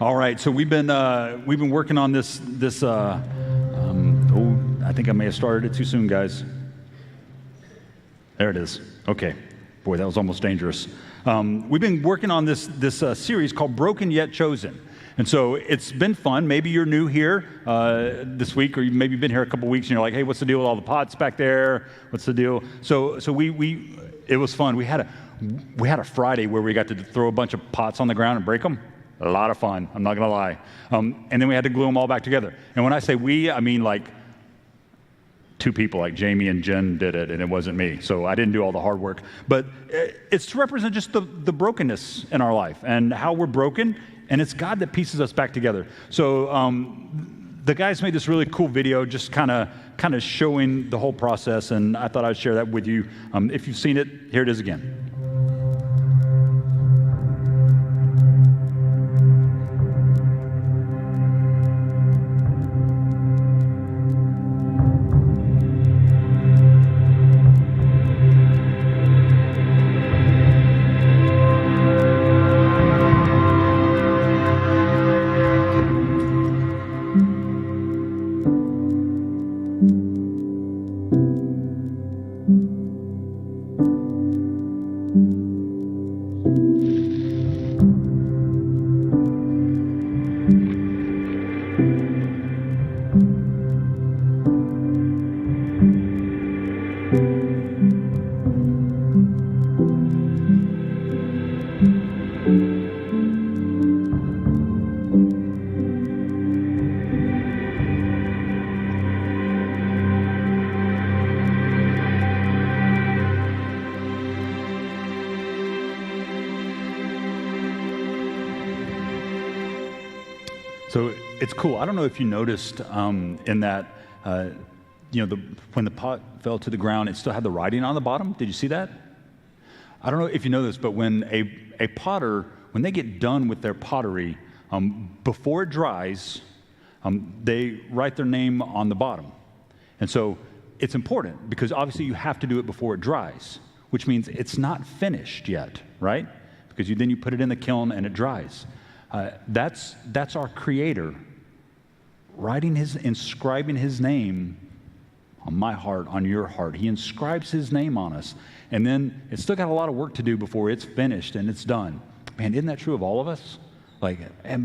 All right, so we've been working on this. I think I may have started it too soon, guys. There it is. Okay, boy, that was almost dangerous. We've been working on this series called "Broken Yet Chosen," and so it's been fun. Maybe you're new here this week, or maybe you've been here a couple weeks, and you're like, "Hey, what's the deal with all the pots back there? What's the deal?" So it was fun. We had a Friday where we got to throw a bunch of pots on the ground and break them. A lot of fun, I'm not going to lie. And then we had to glue them all back together. And when I say we, I mean like two people, like Jamie and Jen did it, and it wasn't me. So I didn't do all the hard work. But it's to represent just the brokenness in our life and how we're broken, and it's God that pieces us back together. So the guys made this really cool video just kind of showing the whole process, and I thought I'd share that with you. If you've seen it, here it is again. So it's cool. I don't know if you noticed in that, when the pot fell to the ground, it still had the writing on the bottom. Did you see that? I don't know if you know this, but when a potter, when they get done with their pottery, before it dries, they write their name on the bottom. And so it's important because obviously you have to do it before it dries, which means it's not finished yet, right? Because then you put it in the kiln and it dries. That's our Creator inscribing His name on my heart, on your heart. He inscribes His name on us. And then it's still got a lot of work to do before it's finished and it's done. Man, isn't that true of all of us? But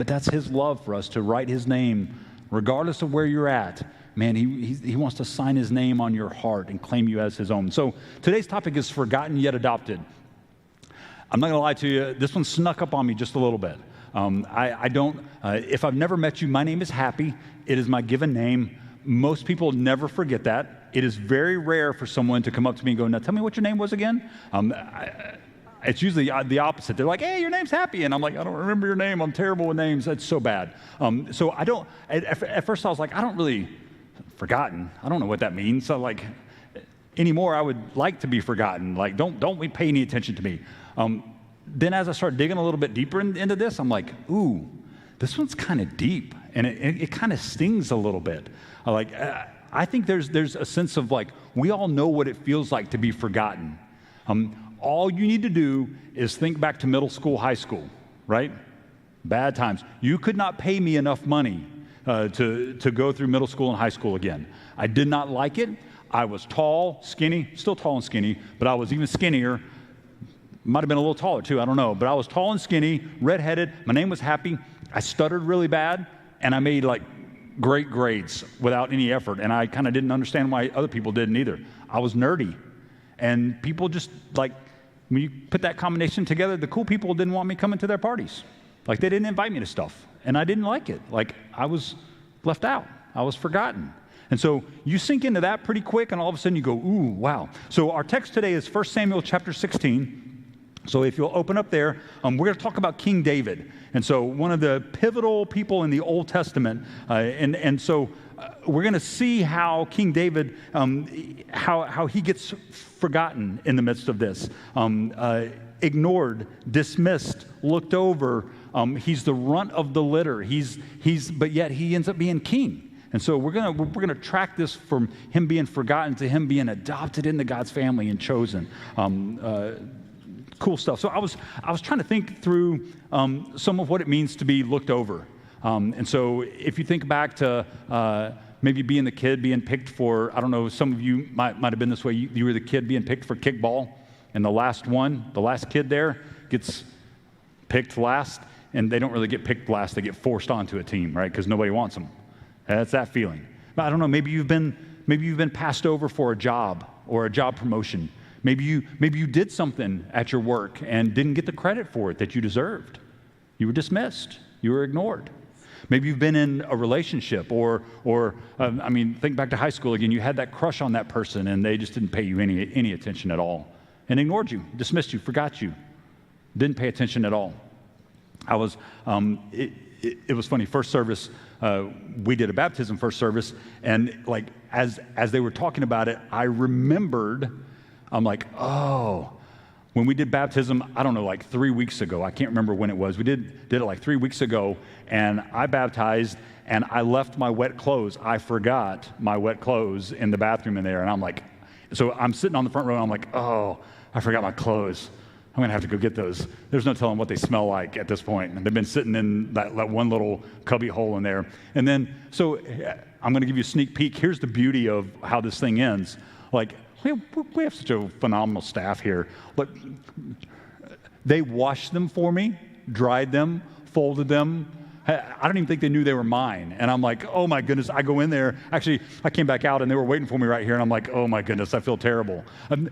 that's His love for us to write His name, regardless of where you're at. Man, He wants to sign His name on your heart and claim you as His own. So today's topic is forgotten yet adopted. I'm not going to lie to you, this one snuck up on me just a little bit. If I've never met you, my name is Happy. It is my given name. Most people never forget that. It is very rare for someone to come up to me and go, "Now tell me what your name was again." It's usually the opposite. They're like, "Hey, your name's Happy." And I'm like, "I don't remember your name. I'm terrible with names. That's so bad." So I don't, at first I was like, I don't really, forgotten. I don't know what that means. So anymore, I would like to be forgotten. Don't pay any attention to me. Then as I start digging a little bit deeper into this, I'm like, ooh, this one's kind of deep, and it kind of stings a little bit. I think there's a sense of we all know what it feels like to be forgotten. All you need to do is think back to middle school, high school, right? Bad times. You could not pay me enough money to go through middle school and high school again. I did not like it. I was tall, skinny, still tall and skinny, but I was even skinnier. Might have been a little taller too, I don't know. But I was tall and skinny, redheaded. My name was Happy. I stuttered really bad, and I made great grades without any effort. And I kind of didn't understand why other people didn't either. I was nerdy. And people just when you put that combination together, the cool people didn't want me coming to their parties. They didn't invite me to stuff. And I didn't like it. I was left out. I was forgotten. And so you sink into that pretty quick, and all of a sudden you go, ooh, wow. So our text today is 1 Samuel chapter 16. So if you'll open up there, we're going to talk about King David. And so one of the pivotal people in the Old Testament. And so we're going to see how King David, how he gets forgotten in the midst of this. Ignored, dismissed, looked over. He's the runt of the litter. But yet he ends up being king. And so we're gonna track this from him being forgotten to him being adopted into God's family and chosen. cool stuff. So I was trying to think through some of what it means to be looked over. And so if you think back to maybe being the kid being picked for, I don't know, some of you might have been this way. You were the kid being picked for kickball, and the last kid there gets picked last, and they don't really get picked last. They get forced onto a team, right? Because nobody wants them. That's that feeling. But I don't know, maybe you've been passed over for a job or a job promotion. Maybe you did something at your work and didn't get the credit for it that you deserved. You were dismissed. You were ignored. Maybe you've been in a relationship or think back to high school again. You had that crush on that person and they just didn't pay you any attention at all and ignored you, dismissed you, forgot you, didn't pay attention at all. It was funny. First service, we did a baptism first service, and like as they were talking about it, I remembered. I'm like, oh, when we did baptism, I don't know, like 3 weeks ago. I can't remember when it was. We did it like 3 weeks ago, and I baptized, and I left my wet clothes. I forgot my wet clothes in the bathroom in there, and I'm like, so I'm sitting on the front row, and I'm like, oh, I forgot my clothes. I'm going to have to go get those. There's no telling what they smell like at this point. And they've been sitting in that one little cubby hole in there. And then, so I'm going to give you a sneak peek. Here's the beauty of how this thing ends. Like, we have such a phenomenal staff here. Look, they washed them for me, dried them, folded them. I don't even think they knew they were mine. And I'm like, oh my goodness. I go in there. Actually, I came back out and they were waiting for me right here. And I'm like, oh my goodness, I feel terrible.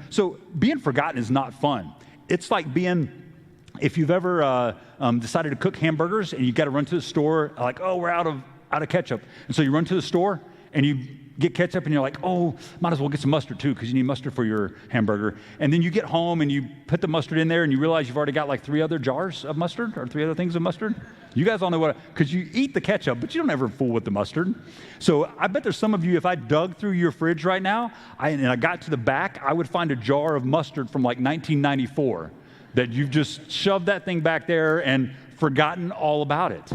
So being forgotten is not fun. It's like if you've ever decided to cook hamburgers and you got to run to the store, like, oh, we're out of ketchup. And so you run to the store and you get ketchup and you're like, oh, might as well get some mustard too because you need mustard for your hamburger. And then you get home and you put the mustard in there and you realize you've already got like 3 other jars of mustard or 3 other things of mustard. You guys all know because you eat the ketchup, but you don't ever fool with the mustard. So I bet there's some of you, if I dug through your fridge right now and I got to the back, I would find a jar of mustard from like 1994 that you've just shoved that thing back there and forgotten all about it.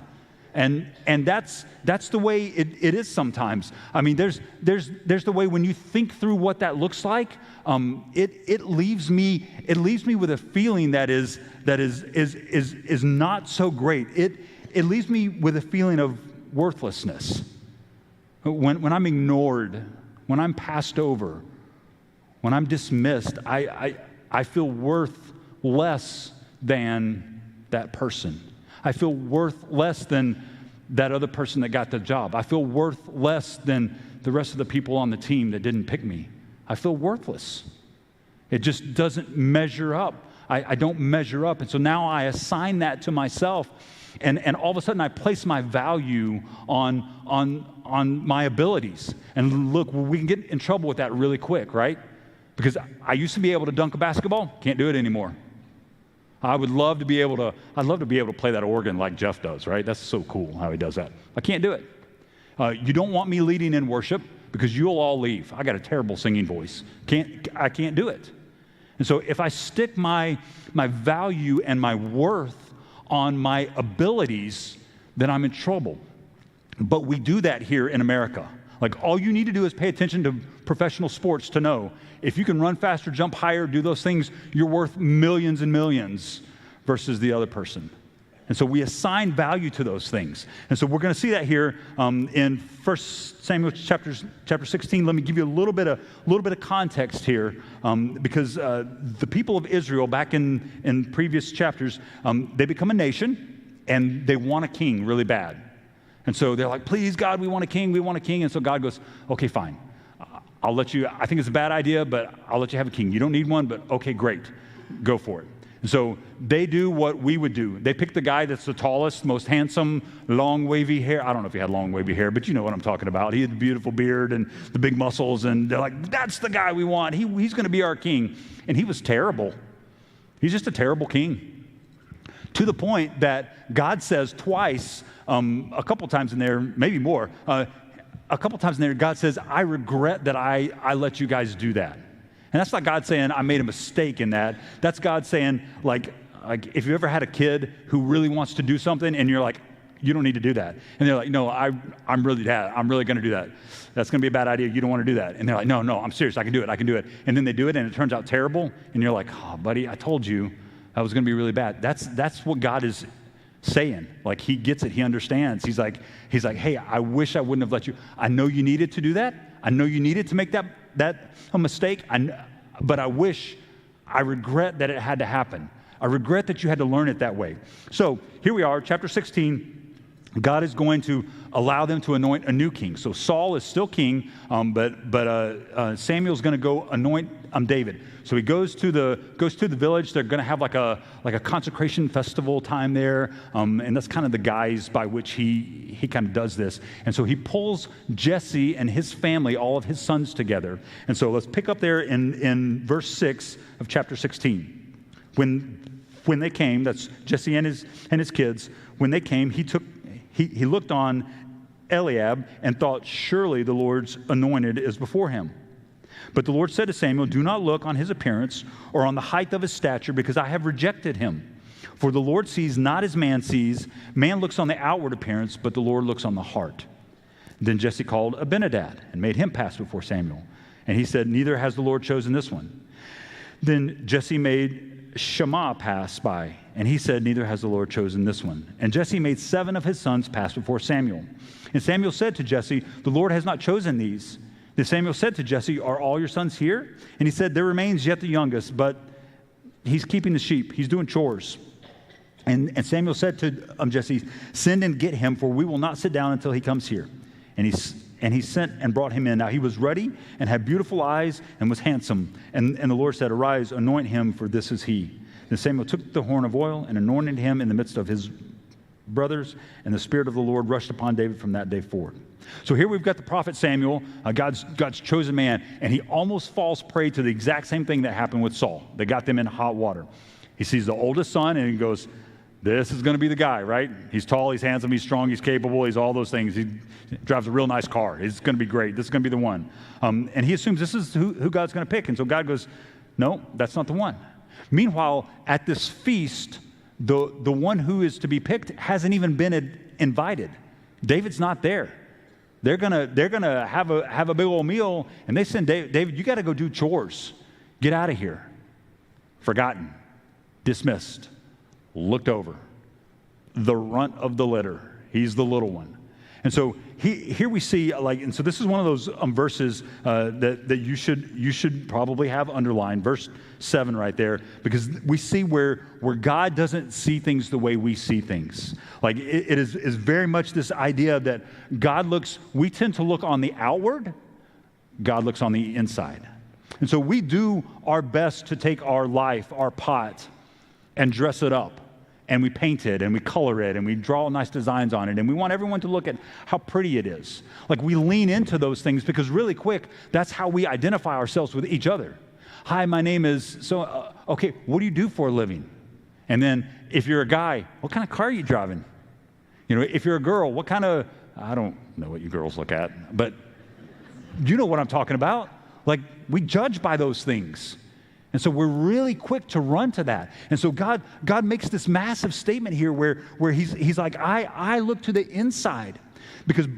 And that's the way it is sometimes. I mean, there's the way when you think through what that looks like, it leaves me with a feeling that is not so great. It leaves me with a feeling of worthlessness. When I'm ignored, when I'm passed over, when I'm dismissed, I feel worth less than that person. I feel worth less than that other person that got the job. I feel worth less than the rest of the people on the team that didn't pick me. I feel worthless. It just doesn't measure up. I don't measure up. And so now I assign that to myself, and all of a sudden I place my value on my abilities. And look, we can get in trouble with that really quick, right? Because I used to be able to dunk a basketball, can't do it anymore. I'd love to be able to play that organ like Jeff does, right? That's so cool how he does that. I can't do it. You don't want me leading in worship because you'll all leave. I got a terrible singing voice. I can't do it. And so if I stick my value and my worth on my abilities, then I'm in trouble. But we do that here in America. Like, all you need to do is pay attention to professional sports to know if you can run faster, jump higher, do those things, you're worth millions and millions versus the other person. And so we assign value to those things. And so we're going to see that here in 1 Samuel chapter 16. Let me give you a little bit of context here because the people of Israel back in previous chapters, they become a nation and they want a king really bad. And so they're like, please, God, we want a king, we want a king. And so God goes, okay, fine. I'll let you, I think it's a bad idea, but I'll let you have a king. You don't need one, but okay, great. Go for it. And so they do what we would do. They pick the guy that's the tallest, most handsome, long, wavy hair. I don't know if he had long, wavy hair, but you know what I'm talking about. He had the beautiful beard and the big muscles, and they're like, that's the guy we want. He's going to be our king. And he was terrible. He's just a terrible king. To the point that God says twice, a couple times in there, maybe more, a couple times in there, God says, I regret that I let you guys do that. And that's not God saying, I made a mistake in that. That's God saying, like if you ever had a kid who really wants to do something and you're like, you don't need to do that. And they're like, no, I'm really going to do that. That's going to be a bad idea. You don't want to do that. And they're like, no, I'm serious. I can do it. And then they do it and it turns out terrible. And you're like, oh, buddy, I told you That was going to be really bad. That's what God is saying. Like, he gets it. He understands. He's like, hey, I wish I wouldn't have let you. I know you needed to do that. I know you needed to make that a mistake. But I regret that it had to happen. I regret that you had to learn it that way. So here we are, chapter 16. God is going to allow them to anoint a new king. So Saul is still king, but Samuel's going to go anoint David. So he goes to the village. They're going to have like a consecration festival time there, and that's kind of the guise by which he kind of does this. And so he pulls Jesse and his family, all of his sons, together. And so let's pick up there in verse 6 of chapter 16. When they came, that's Jesse and his kids. When they came, he looked on Eliab and thought, surely the Lord's anointed is before him. But the Lord said to Samuel, do not look on his appearance or on the height of his stature, because I have rejected him. For the Lord sees not as man sees. Man looks on the outward appearance, but the Lord looks on the heart. Then Jesse called Abinadab and made him pass before Samuel. And he said, neither has the Lord chosen this one. Then Jesse made Shammah pass by, and he said, neither has the Lord chosen this one. And Jesse made 7 of his sons pass before Samuel. And Samuel said to Jesse, the Lord has not chosen these. Then Samuel said to Jesse, are all your sons here? And he said, there remains yet the youngest, but he's keeping the sheep. He's doing chores. And Samuel said to Jesse, send and get him, for we will not sit down until he comes here. And he sent and brought him in. Now he was ruddy and had beautiful eyes and was handsome. And the Lord said, arise, anoint him, for this is he. Then Samuel took the horn of oil and anointed him in the midst of his brothers, and the Spirit of the Lord rushed upon David from that day forward. So here we've got the prophet Samuel, God's chosen man, and he almost falls prey to the exact same thing that happened with Saul. They got them in hot water. He sees the oldest son, and he goes, this is going to be the guy, right? He's tall, he's handsome, he's strong, he's capable, he's all those things. He drives a real nice car. It's going to be great. This is going to be the one. And he assumes this is who God's going to pick. And so God goes, no, that's not the one. Meanwhile, at this feast, the one who is to be picked hasn't even been invited. David's not there. They're gonna have a big old meal, and they send David, you got to go do chores. Get out of here. Forgotten. Dismissed. Looked over. The runt of the litter. He's the little one. And so here we see, and so this is one of those verses that you should probably have underlined, verse 7 right there, because we see where God doesn't see things the way we see things. Like it is very much this idea that we tend to look on the outward, God looks on the inside. And so we do our best to take our life, our pot, and dress it up. And we paint it, and we color it, and we draw nice designs on it, and we want everyone to look at how pretty it is. Like, we lean into those things because really quick, that's how we identify ourselves with each other. Hi, my name is so, okay, what do you do for a living? And then if you're a guy, what kind of car are you driving? You know, if you're a girl, what kind of, I don't know what you girls look at, but you know what I'm talking about. Like, we judge by those things. And so we're really quick to run to that. And so God makes this massive statement here where he's like, I look to the inside. Because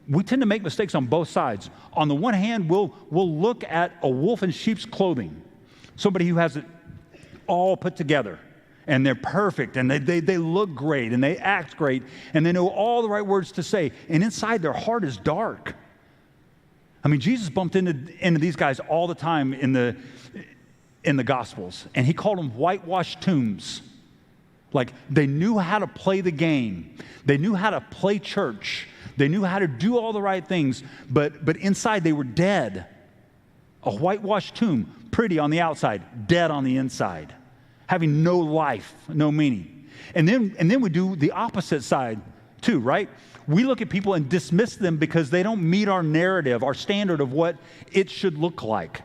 we tend to make mistakes on both sides. On the one hand, we'll look at a wolf in sheep's clothing. Somebody who has it all put together. And they're perfect. And they look great. And they act great. And they know all the right words to say. And inside their heart is dark. I mean, Jesus bumped into these guys all the time in the Gospels, and he called them whitewashed tombs. Like, they knew how to play the game. They knew how to play church. They knew how to do all the right things, but inside they were dead. A whitewashed tomb, pretty on the outside, dead on the inside, having no life, no meaning. And then we do the opposite side too, right? We look at people and dismiss them because they don't meet our narrative, our standard of what it should look like.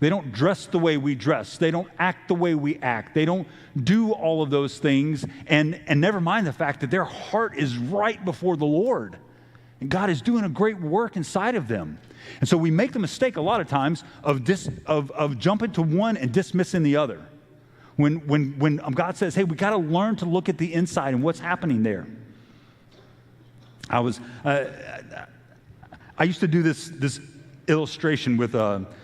They don't dress the way we dress. They don't act the way we act. They don't do all of those things. And never mind the fact that their heart is right before the Lord. And God is doing a great work inside of them. And so we make the mistake a lot of times of jumping to one and dismissing the other. When God says, hey, we got to learn to look at the inside and what's happening there. I used to do this illustration with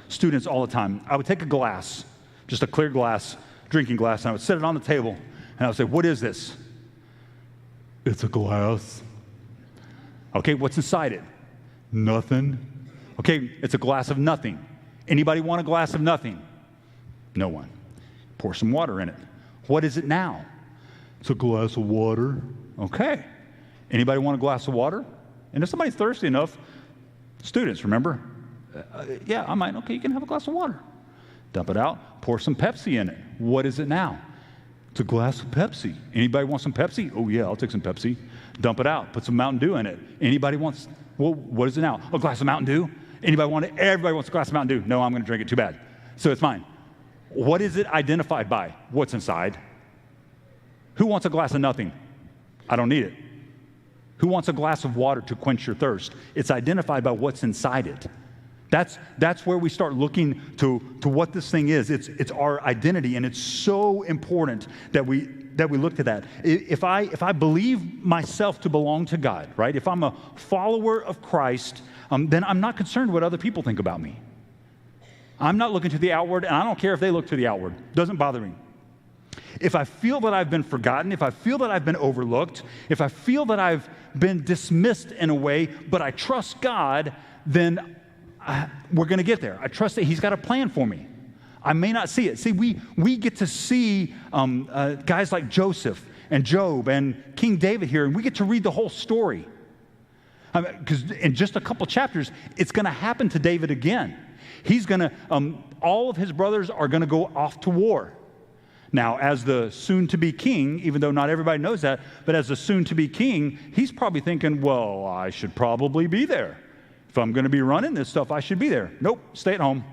students all the time. I would take a glass, just a clear glass, drinking glass, and I would set it on the table, and I would say, what is this? It's a glass. Okay, what's inside it? Nothing. Okay, it's a glass of nothing. Anybody want a glass of nothing? No one. Pour some water in it. What is it now? It's a glass of water. Okay. Anybody want a glass of water? And if somebody's thirsty enough, students, remember? Yeah, I might. Okay, you can have a glass of water. Dump it out. Pour some Pepsi in it. What is it now? It's a glass of Pepsi. Anybody want some Pepsi? Oh, yeah, I'll take some Pepsi. Dump it out. Put some Mountain Dew in it. Anybody wants, well, what is it now? A glass of Mountain Dew? Anybody want it? Everybody wants a glass of Mountain Dew. No, I'm going to drink it. Too bad. So it's mine. What is it identified by? What's inside? Who wants a glass of nothing? I don't need it. Who wants a glass of water to quench your thirst? It's identified by what's inside it. That's where we start looking to what this thing is. It's our identity, and it's so important that we look to that. If I believe myself to belong to God, right? If I'm a follower of Christ, then I'm not concerned what other people think about me. I'm not looking to the outward, and I don't care if they look to the outward. Doesn't bother me. If I feel that I've been forgotten, if I feel that I've been overlooked, if I feel that I've been dismissed in a way, but I trust God, then we're going to get there. I trust that He's got a plan for me. I may not see it. See, we get to see guys like Joseph and Job and King David here, and we get to read the whole story. Because in just a couple chapters, it's going to happen to David again. He's going to, all of his brothers are going to go off to war. Now, as the soon-to-be king, even though not everybody knows that, but as the soon-to-be king, he's probably thinking, well, I should probably be there. If I'm going to be running this stuff, I should be there. Nope, stay at home.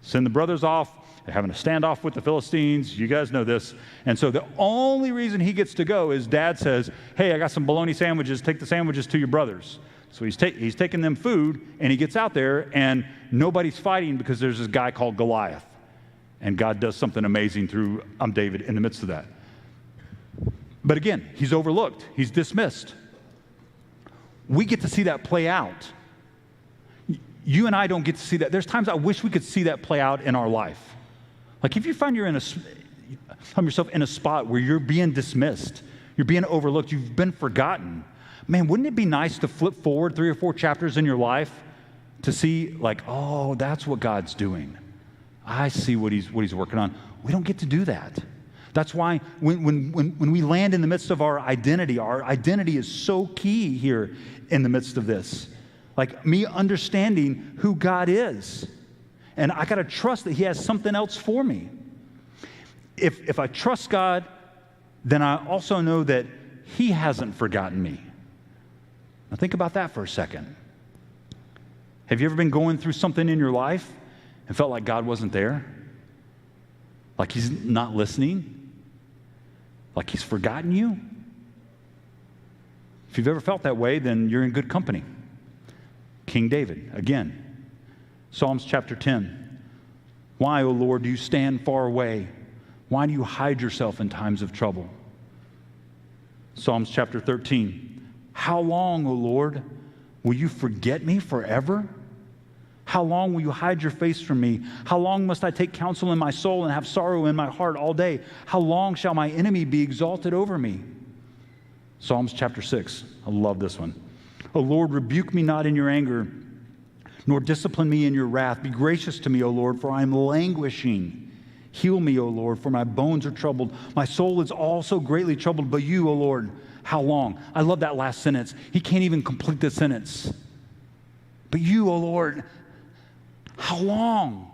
Send the brothers off. They're having a standoff with the Philistines. You guys know this. And so the only reason he gets to go is Dad says, hey, I got some bologna sandwiches. Take the sandwiches to your brothers. So he's taking them food, and he gets out there, and nobody's fighting because there's this guy called Goliath. And God does something amazing through David in the midst of that. But again, he's overlooked. He's dismissed. We get to see that play out. You and I don't get to see that. There's times I wish we could see that play out in our life. Like if you find yourself in a spot where you're being dismissed, you're being overlooked, you've been forgotten, man, wouldn't it be nice to flip forward 3 or 4 chapters in your life to see like, oh, that's what God's doing. I see what he's working on. We don't get to do that. That's why when we land in the midst of our identity is so key here in the midst of this. Like me understanding who God is. And I got to trust that He has something else for me. If I trust God, then I also know that He hasn't forgotten me. Now think about that for a second. Have you ever been going through something in your life and felt like God wasn't there? Like He's not listening? Like He's forgotten you? If you've ever felt that way, then you're in good company. King David, again. Psalms chapter 10. Why, O Lord, do you stand far away? Why do you hide yourself in times of trouble? Psalms chapter 13. How long, O Lord, will you forget me forever? How long will you hide your face from me? How long must I take counsel in my soul and have sorrow in my heart all day? How long shall my enemy be exalted over me? Psalms chapter 6. I love this one. O Lord, rebuke me not in your anger, nor discipline me in your wrath. Be gracious to me, O Lord, for I am languishing. Heal me, O Lord, for my bones are troubled. My soul is also greatly troubled, but you, O Lord, how long? I love that last sentence. He can't even complete the sentence. But you, O Lord, how long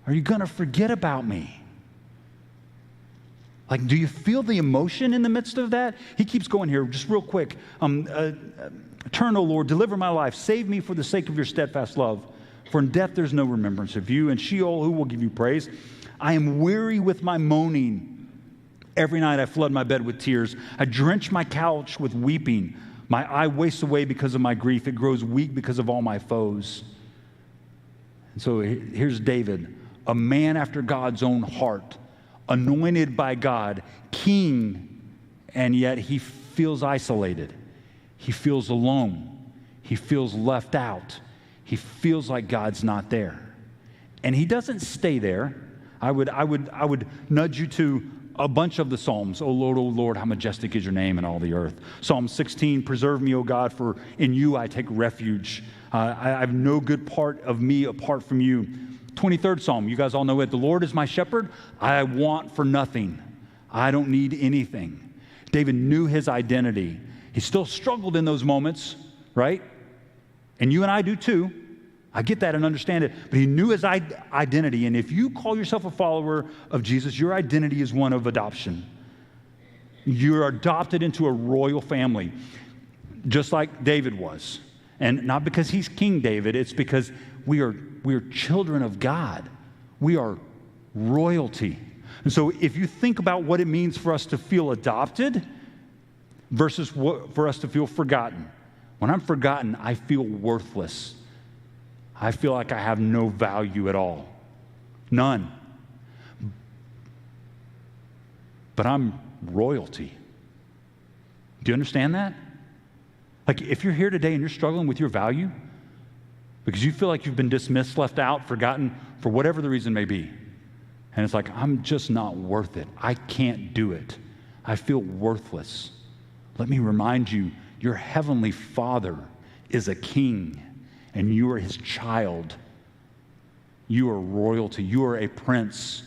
are you going to forget about me? Like, do you feel the emotion in the midst of that? He keeps going here, just real quick. Turn, O Lord, deliver my life. Save me for the sake of your steadfast love. For in death there's no remembrance of you. And Sheol, who will give you praise? I am weary with my moaning. Every night I flood my bed with tears. I drench my couch with weeping. My eye wastes away because of my grief. It grows weak because of all my foes. And so here's David, a man after God's own heart, anointed by God, king, and yet he feels isolated. He feels alone. He feels left out. He feels like God's not there. And he doesn't stay there. I would nudge you to a bunch of the Psalms. Oh Lord, how majestic is your name in all the earth. Psalm 16, preserve me, O God, for in you I take refuge. I have no good part of me apart from you. 23rd Psalm, you guys all know it. The Lord is my shepherd. I want for nothing. I don't need anything. David knew his identity. He still struggled in those moments, right? And you and I do too. I get that and understand it. But he knew his identity. And if you call yourself a follower of Jesus, your identity is one of adoption. You're adopted into a royal family, just like David was. And not because he's King David, it's because we are children of God. We are royalty. And so if you think about what it means for us to feel adopted versus for us to feel forgotten. When I'm forgotten, I feel worthless. I feel like I have no value at all. None. But I'm royalty. Do you understand that? Like if you're here today and you're struggling with your value because you feel like you've been dismissed, left out, forgotten, for whatever the reason may be, and it's like, I'm just not worth it. I can't do it. I feel worthless. Let me remind you, your heavenly Father is a king. And you are his child. You are royalty. You are a prince.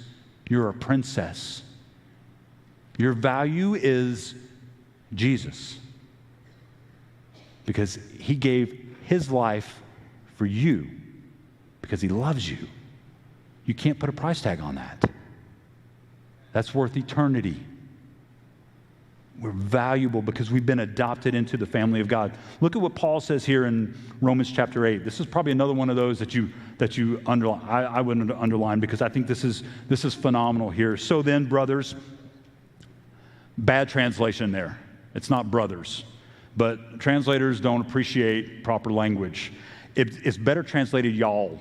You're a princess. Your value is Jesus. Because he gave his life for you. Because he loves you. You can't put a price tag on that. That's worth eternity. We're valuable because we've been adopted into the family of God. Look at what Paul says here in Romans chapter 8. This is probably another one of those that you underline. I wouldn't underline because I think this is phenomenal here. So then, brothers, bad translation there. It's not brothers, but translators don't appreciate proper language. It's better translated y'all.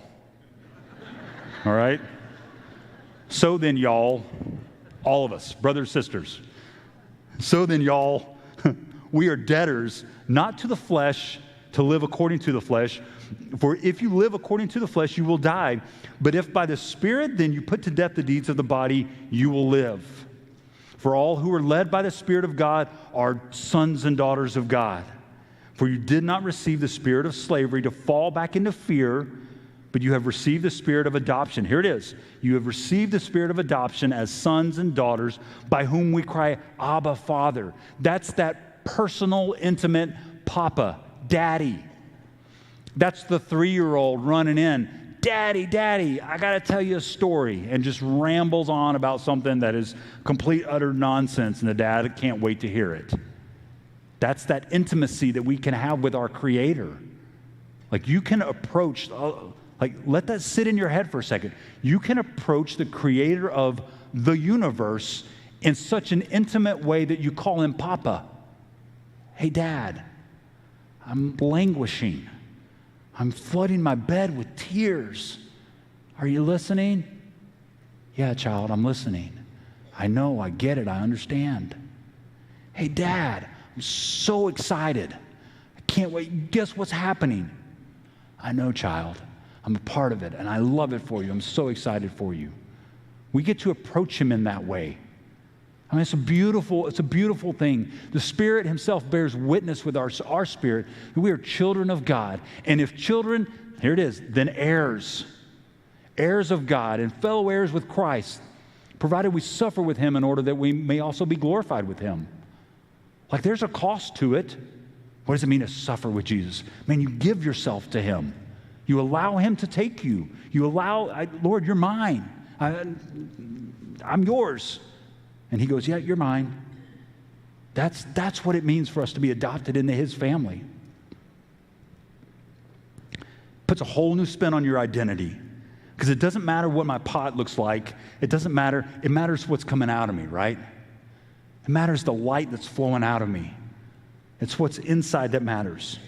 All right? So then, y'all, all of us, brothers, sisters. So then, y'all, we are debtors, not to the flesh, to live according to the flesh. For if you live according to the flesh, you will die. But if by the Spirit, then you put to death the deeds of the body, you will live. For all who are led by the Spirit of God are sons and daughters of God. For you did not receive the spirit of slavery to fall back into fear, but you have received the spirit of adoption. Here it is. You have received the spirit of adoption as sons and daughters, by whom we cry, Abba, Father. That's that personal, intimate Papa, Daddy. That's the 3-year-old running in, Daddy, Daddy, I got to tell you a story, and just rambles on about something that is complete, utter nonsense, and the dad can't wait to hear it. That's that intimacy that we can have with our Creator. Like you can approach... let that sit in your head for a second. You can approach the Creator of the universe in such an intimate way that you call him Papa. Hey, Dad, I'm languishing. I'm flooding my bed with tears. Are you listening? Yeah, child, I'm listening. I know, I get it, I understand. Hey, Dad, I'm so excited. I can't wait. Guess what's happening? I know, child. I'm a part of it, and I love it for you. I'm so excited for you. We get to approach him in that way. I mean, it's a beautiful thing. The Spirit himself bears witness with our spirit that we are children of God. And if children, here it is, then heirs. Heirs of God and fellow heirs with Christ, provided we suffer with him in order that we may also be glorified with him. Like there's a cost to it. What does it mean to suffer with Jesus? Man, you give yourself to him. You allow him to take you. You allow, Lord, you're mine. I'm yours. And he goes, yeah, you're mine. That's what it means for us to be adopted into his family. Puts a whole new spin on your identity. Because it doesn't matter what my pot looks like. It doesn't matter. It matters what's coming out of me, right? It matters the light that's flowing out of me. It's what's inside that matters.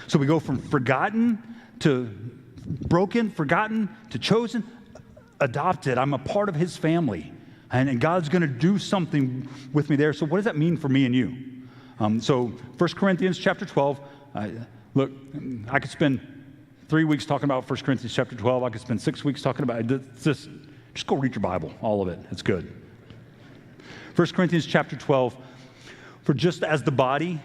So we go from forgotten to broken, forgotten, to chosen, adopted. I'm a part of his family. And God's going to do something with me there. So what does that mean for me and you? So 1 Corinthians chapter 12. Look, I could spend 3 weeks talking about 1 Corinthians chapter 12. I could spend 6 weeks talking about it. Just go read your Bible, all of it. It's good. 1 Corinthians chapter 12, for just as the body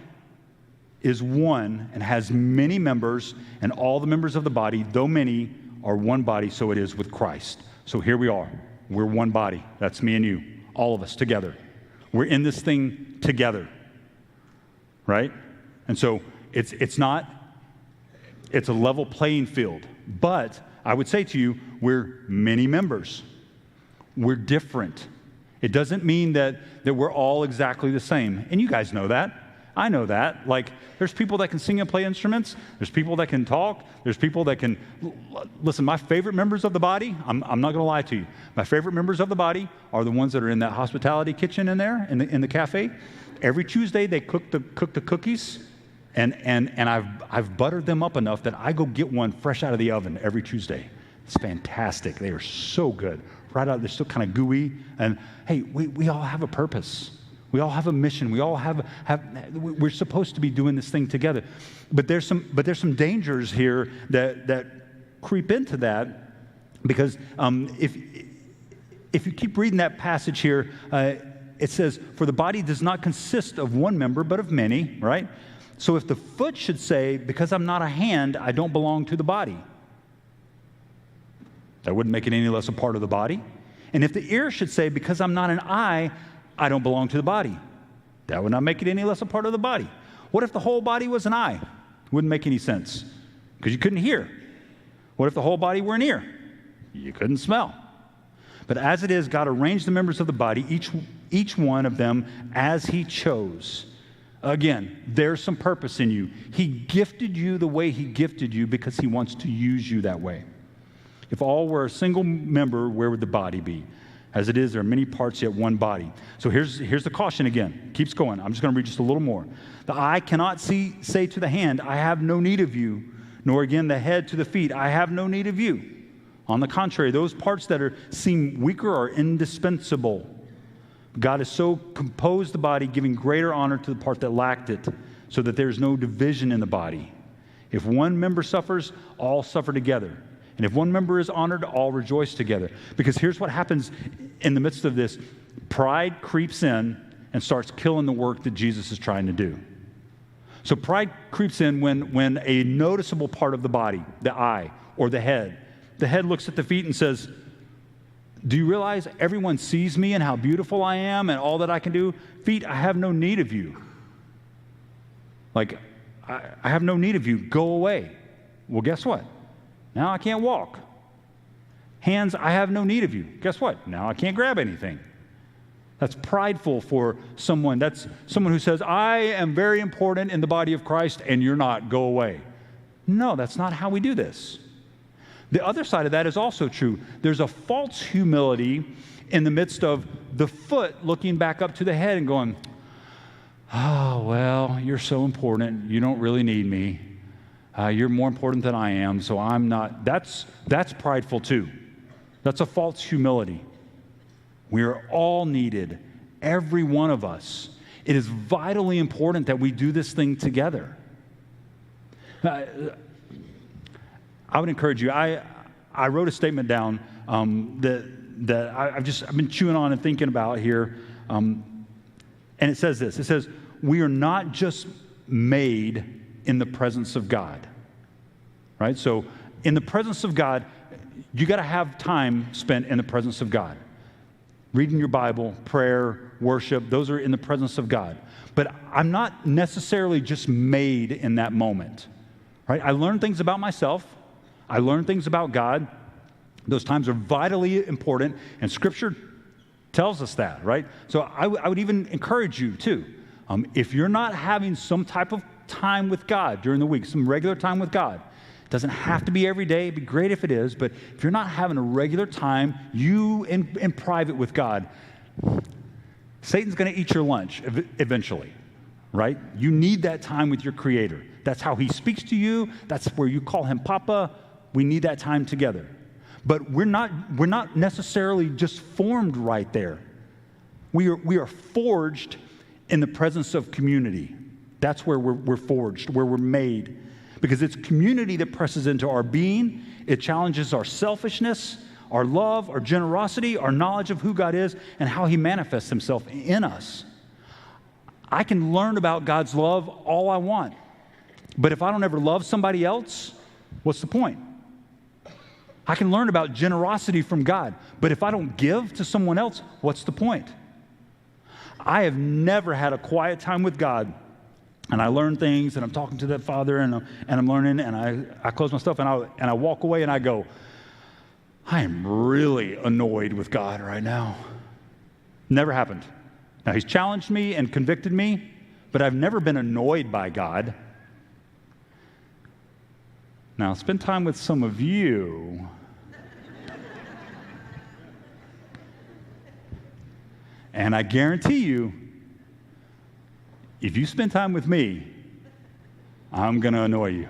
is one and has many members, and all the members of the body, though many, are one body, so it is with Christ. So here we are. We're one body. That's me and you, all of us together. We're in this thing together, right? And so it's a level playing field. But I would say to you, we're many members. We're different. It doesn't mean that we're all exactly the same. And you guys know that. I know that. Like, there's people that can sing and play instruments. There's people that can talk. There's people that can... Listen, my favorite members of the body, I'm not going to lie to you. My favorite members of the body are the ones that are in that hospitality kitchen in there, in the cafe. Every Tuesday, they cook the cookies, and I've buttered them up enough that I go get one fresh out of the oven every Tuesday. It's fantastic. They are so good. Right out, they're still kind of gooey. And hey, we all have a purpose. We all have a mission. We all we're supposed to be doing this thing together. But there's some dangers here that creep into that, because if you keep reading that passage here, it says, for the body does not consist of one member, but of many, right? So if the foot should say, because I'm not a hand, I don't belong to the body, that wouldn't make it any less a part of the body. And if the ear should say, because I'm not an eye, I don't belong to the body, that would not make it any less a part of the body. What if the whole body was an eye? Wouldn't make any sense, because you couldn't hear. What if the whole body were an ear? You couldn't smell. But as it is, God arranged the members of the body, each one of them as he chose. Again, there's some purpose in you. He gifted you the way he gifted you because he wants to use you that way. If all were a single member, where would the body be? As it is, there are many parts, yet one body. So here's the caution again. Keeps going. I'm just going to read just a little more. The eye cannot say to the hand, I have no need of you, nor again the head to the feet, I have no need of you. On the contrary, those parts that seem weaker are indispensable. God has so composed the body, giving greater honor to the part that lacked it, so that there's no division in the body. If one member suffers, all suffer together. And if one member is honored, all rejoice together. Because here's what happens in the midst of this. Pride creeps in and starts killing the work that Jesus is trying to do. So pride creeps in when a noticeable part of the body, the eye or the head looks at the feet and says, do you realize everyone sees me and how beautiful I am and all that I can do? Feet, I have no need of you. Like, I have no need of you. Go away. Well, guess what? Now I can't walk. Hands, I have no need of you. Guess what? Now I can't grab anything. That's prideful for someone. That's someone who says, I am very important in the body of Christ and you're not. Go away. No, that's not how we do this. The other side of that is also true. There's a false humility in the midst of the foot looking back up to the head and going, oh, well, you're so important. You don't really need me. You're more important than I am, so I'm not. That's prideful too. That's a false humility. We are all needed, every one of us. It is vitally important that we do this thing together. I would encourage you. I wrote a statement down that I've been chewing on and thinking about here, and it says this. It says, we are not just made in the presence of God, right? So in the presence of God, you got to have time spent in the presence of God. Reading your Bible, prayer, worship, those are in the presence of God. But I'm not necessarily just made in that moment, right? I learn things about myself. I learn things about God. Those times are vitally important, and Scripture tells us that, right? So I would even encourage you, too. If you're not having some type of time with God during the week, some regular time with God, it doesn't have to be every day. It'd be great if it is, but if you're not having a regular time, you in private with God, Satan's going to eat your lunch eventually, right? You need that time with your Creator. That's how He speaks to you. That's where you call Him Papa. We need that time together. But we're not necessarily just formed right there. We are forged in the presence of community. That's where we're forged, where we're made. Because it's community that presses into our being. It challenges our selfishness, our love, our generosity, our knowledge of who God is, and how he manifests himself in us. I can learn about God's love all I want, but if I don't ever love somebody else, what's the point? I can learn about generosity from God, but if I don't give to someone else, what's the point? I have never had a quiet time with God, and I learn things, and I'm talking to that Father, and I'm learning, and I close my stuff, and I walk away, and I go, I am really annoyed with God right now. Never happened. Now, he's challenged me and convicted me, but I've never been annoyed by God. Now, spend time with some of you. And I guarantee you, if you spend time with me, I'm going to annoy you.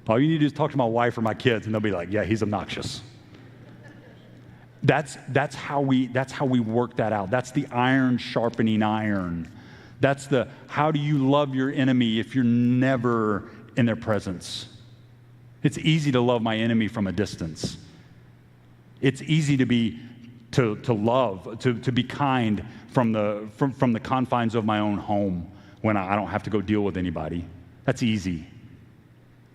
All you need to do is talk to my wife or my kids, and they'll be like, yeah, he's obnoxious. That's how we work that out. That's the iron sharpening iron. That's the how do you love your enemy if you're never in their presence? It's easy to love my enemy from a distance. It's easy to love, to be kind from the confines of my own home when I don't have to go deal with anybody. That's easy.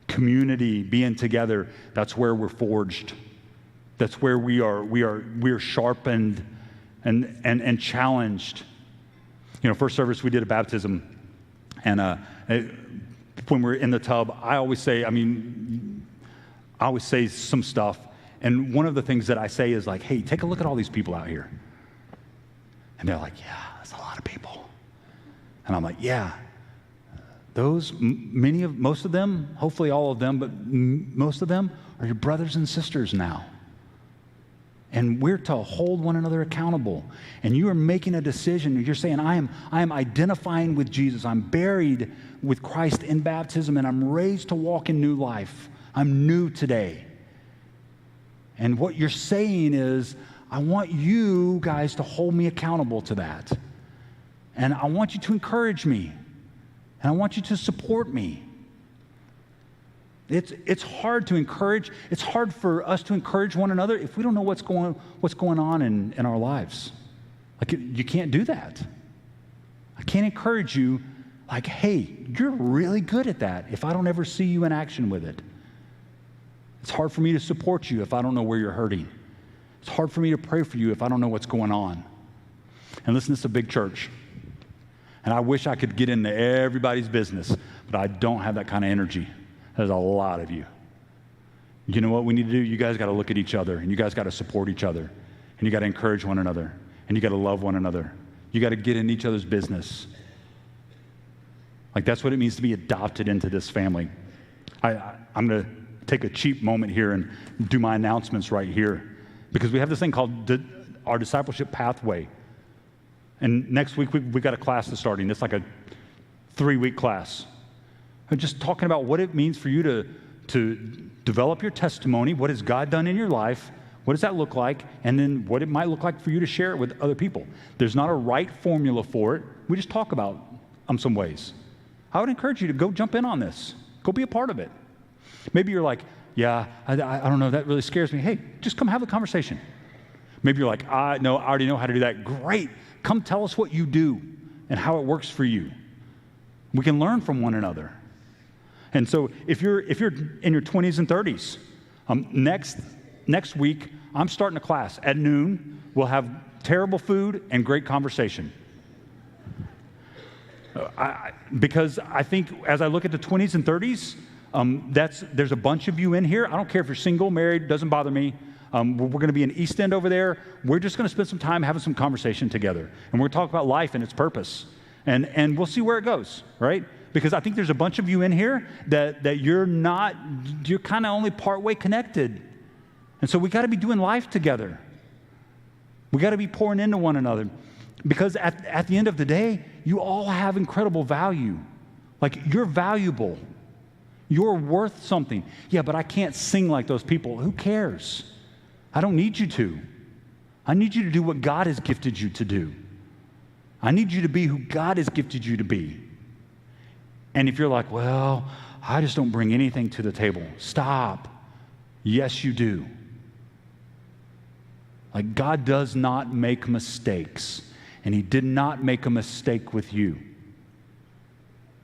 Community, being together, that's where we're forged. That's where we are sharpened and challenged. You know, first service we did a baptism, and when we're in the tub, I always say some stuff, and one of the things that I say is like, hey, take a look at all these people out here. And they're like, yeah, that's a lot of people. And I'm like, yeah, most of them, hopefully all of them, but most of them are your brothers and sisters now. And we're to hold one another accountable. And you are making a decision. You're saying, I am identifying with Jesus. I'm buried with Christ in baptism, and I'm raised to walk in new life. I'm new today. And what you're saying is, I want you guys to hold me accountable to that. And I want you to encourage me. And I want you to support me. It's hard to encourage. It's hard for us to encourage one another if we don't know what's going on in our lives. Like, you can't do that. I can't encourage you like, hey, you're really good at that if I don't ever see you in action with it. It's hard for me to support you if I don't know where you're hurting. It's hard for me to pray for you if I don't know what's going on. And listen, this is a big church. And I wish I could get into everybody's business, but I don't have that kind of energy. There's a lot of you. You know what we need to do? You guys got to look at each other, and you guys got to support each other, and you got to encourage one another, and you got to love one another. You got to get in each other's business. Like, that's what it means to be adopted into this family. I'm going to take a cheap moment here and do my announcements right here, because we have this thing called our discipleship pathway. And next week, we got a class that's starting. It's like a 3-week class. I'm just talking about what it means for you to develop your testimony. What has God done in your life? What does that look like? And then what it might look like for you to share it with other people. There's not a right formula for it. We just talk about some ways. I would encourage you to go jump in on this. Go be a part of it. Maybe you're like, yeah, I don't know, that really scares me. Hey, just come have a conversation. Maybe you're like, I already know how to do that. Great. Come tell us what you do and how it works for you. We can learn from one another. And so if you're in your 20s and 30s, next week, I'm starting a class at noon. We'll have terrible food and great conversation. Because I think as I look at the 20s and 30s, there's a bunch of you in here. I don't care if you're single, married, doesn't bother me. We're going to be in East End over there. We're just going to spend some time having some conversation together. And we're going to talk about life and its purpose. And we'll see where it goes, right? Because I think there's a bunch of you in here that you're kind of only partway connected. And so we got to be doing life together. We got to be pouring into one another. Because at the end of the day, you all have incredible value. Like, you're valuable. You're worth something. Yeah, but I can't sing like those people. Who cares? I don't need you to. I need you to do what God has gifted you to do. I need you to be who God has gifted you to be. And if you're like, well, I just don't bring anything to the table. Stop. Yes, you do. Like, God does not make mistakes, and he did not make a mistake with you.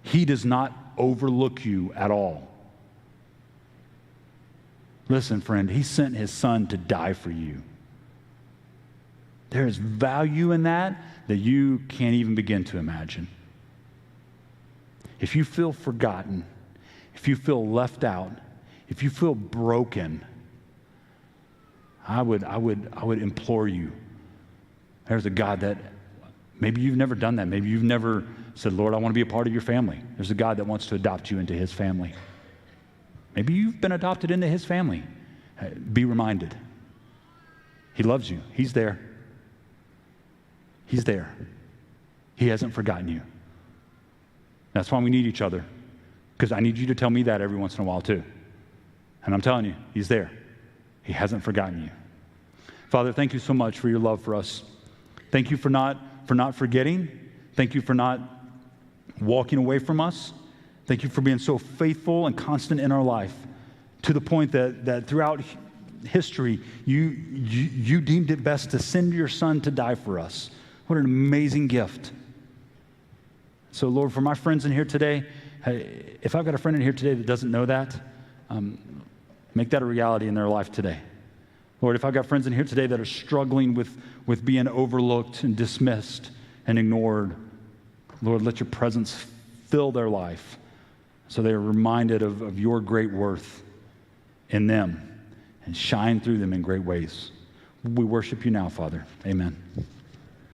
He does not overlook you at all. Listen, friend, he sent his son to die for you. There is value in that you can't even begin to imagine. If you feel forgotten, if you feel left out, if you feel broken, I would implore you. There's a God that maybe you've never done that. Maybe you've never said, Lord, I want to be a part of your family. There's a God that wants to adopt you into his family. Maybe you've been adopted into his family. Be reminded. He loves you. He's there. He's there. He hasn't forgotten you. That's why we need each other, because I need you to tell me that every once in a while too. And I'm telling you, he's there. He hasn't forgotten you. Father, thank you so much for your love for us. Thank you for not forgetting. Thank you for not walking away from us. Thank you for being so faithful and constant in our life, to the point that throughout history, you deemed it best to send your son to die for us. What an amazing gift. So, Lord, for my friends in here today, if I've got a friend in here today that doesn't know that, make that a reality in their life today. Lord, if I've got friends in here today that are struggling with being overlooked and dismissed and ignored, Lord, let your presence fill their life so they are reminded of your great worth in them and shine through them in great ways. We worship you now, Father. Amen.